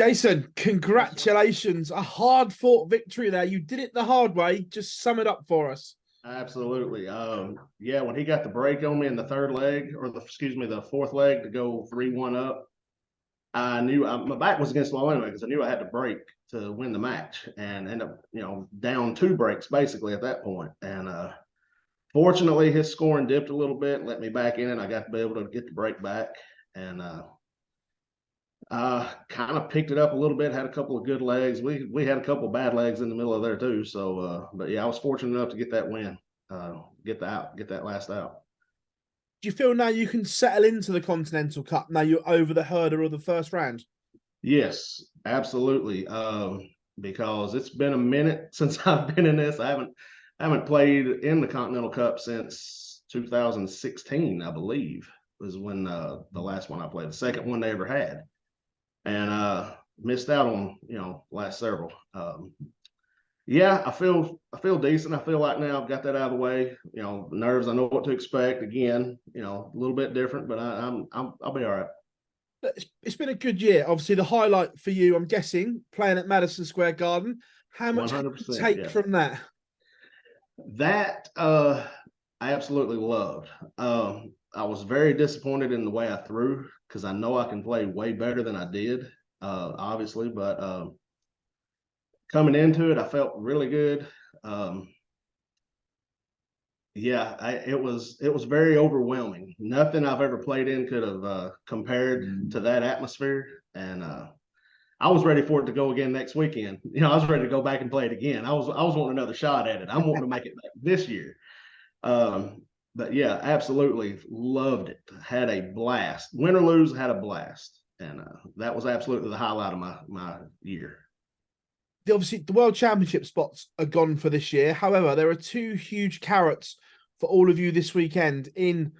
Jason, congratulations. A hard fought victory there. You did it the hard way. Just sum it up for us. Absolutely. Yeah, when he got the break on me in the third leg, or the fourth leg to go 3-1 up, I knew my back was against the wall anyway because I knew I had to break to win the match and end up, down two breaks basically at that point. And fortunately, his scoring dipped a little bit, let me back in, and I got to be able to get the break back. And kind of picked it up a little bit, had a couple of good legs. We had a couple of bad legs in the middle of there too. So, but yeah, I was fortunate enough to get that win, get that last out. Do you feel now you can settle into the Continental Cup now you're over the hurdle of the first round? Yes, absolutely. Because it's been a minute since I've been in this. I haven't played in the Continental Cup since 2016, I believe, was when the last one I played, the second one they ever had. And missed out on last several. Yeah, I feel decent. I feel like now I've got that out of the way. Nerves. I know what to expect. Again, a little bit different, but I'll be all right. It's been a good year. Obviously, the highlight for you, I'm guessing, playing at Madison Square Garden. How much 100%, take yeah. from that? That I absolutely loved. I was very disappointed in the way I threw because I know I can play way better than I did, obviously. But coming into it, I felt really good. Yeah, it was very overwhelming. Nothing I've ever played in could have compared to that atmosphere. And I was ready for it to go again next weekend. I was ready to go back and play it again. I was wanting another shot at it. I'm wanting to make it back this year. But yeah, absolutely loved it. Had a blast. Win or lose, had a blast. And that was absolutely the highlight of my year. Obviously, the World Championship spots are gone for this year. However, there are two huge carrots for all of you this weekend in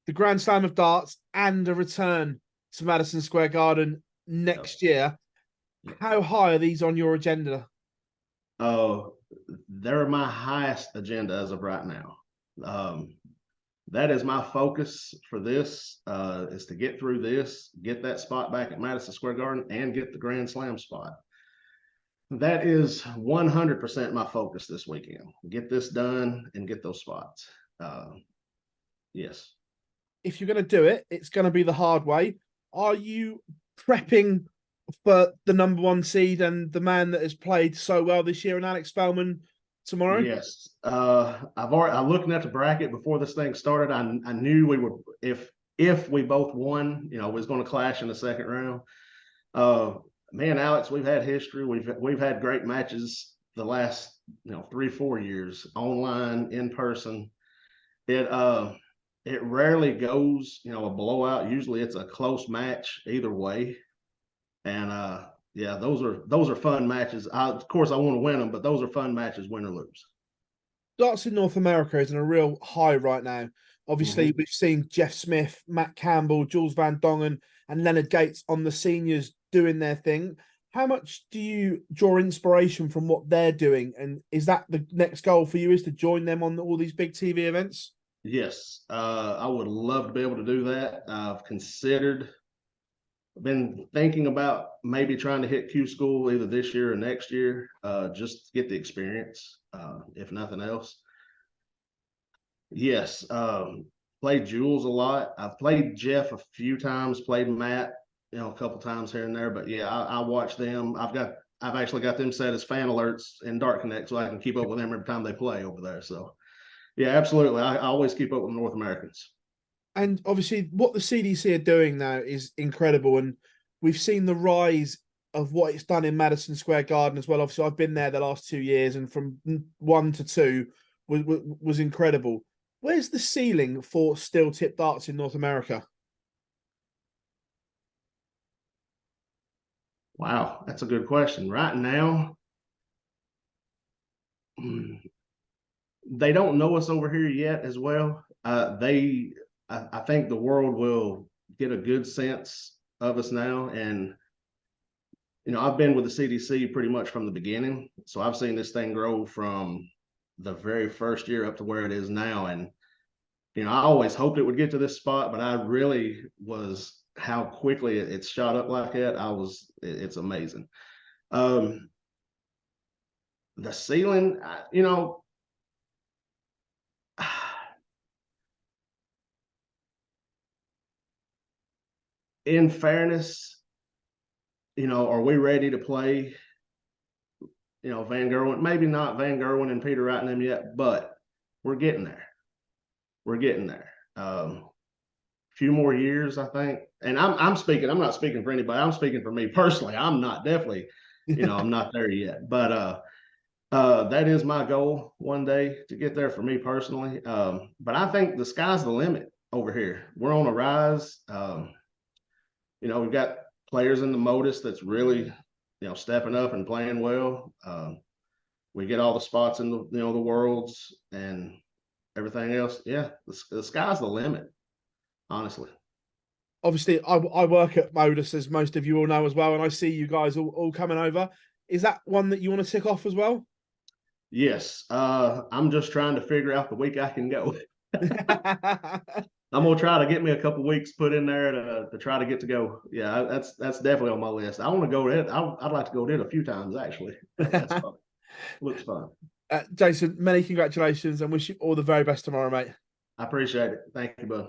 the Grand Slam of Darts and a return to Madison Square Garden next year. How high are these on your agenda? Oh, they're my highest agenda as of right now. That is my focus for this, is to get through this, get that spot back at Madison Square Garden, and get the Grand Slam spot. That is 100% my focus this weekend. Get this done and get those spots. Yes. If you're going to do it, it's going to be the hard way. Are you prepping for the number one seed and the man that has played so well this year, and Alex Spellman tomorrow? Yes. I looking at the bracket before this thing started. I knew we would, if we both won, we was going to clash in the second round. Me and Alex, we've had history. We've had great matches the last 3-4 years, online, in person. It rarely goes a blowout. Usually it's a close match either way. And yeah, those are fun matches. Of course I want to win them, but those are fun matches, win or lose. Darts in North America is in a real high right now. Obviously, we've seen Jeff Smith, Matt Campbell, Jules Van Dongen, and Leonard Gates on the seniors doing their thing. How much do you draw inspiration from what they're doing? And is that the next goal for you, is to join them on all these big TV events? Yes, I would love to be able to do that. I've been thinking about maybe trying to hit Q school either this year or next year, just to get the experience, if nothing else. Yes, played Jules a lot. I've played Jeff a few times, played Matt, a couple times here and there. But yeah, I watch them. I've actually got them set as fan alerts in Dart Connect so I can keep up with them every time they play over there. So yeah, absolutely. I always keep up with North Americans. And obviously, what the CDC are doing now is incredible. And we've seen the rise of what it's done in Madison Square Garden as well. Obviously, I've been there the last 2 years, and from 1 to 2 was incredible. Where's the ceiling for steel tip darts in North America? Wow, that's a good question. Right now, they don't know us over here yet as well. I think the world will get a good sense of us now. And, I've been with the CDC pretty much from the beginning. So I've seen this thing grow from the very first year up to where it is now. And, I always hoped it would get to this spot, but I really was how quickly it's shot up like that, it's amazing. The ceiling, in fairness, are we ready to play? Van Gerwen, maybe not Van Gerwen and Peter Wright and them yet, but we're getting there. We're getting there. Few more years, I think. And I'm not speaking for anybody. I'm speaking for me personally. I'm not definitely, I'm not there yet. But that is my goal one day to get there for me personally. But I think the sky's the limit over here. We're on a rise. We've got players in the Modus that's really, stepping up and playing well. We get all the spots in the worlds and everything else. Yeah, the sky's the limit, honestly. Obviously, I work at Modus, as most of you all know as well, and I see you guys all coming over. Is that one that you want to tick off as well? Yes. I'm just trying to figure out the week I can go. I'm gonna try to get me a couple weeks put in there to try to get to go. Yeah, that's definitely on my list. I want to go it. I'd like to go to it a few times actually. That's fun. Looks fun. Jason, many congratulations and wish you all the very best tomorrow, mate. I appreciate it. Thank you, bud.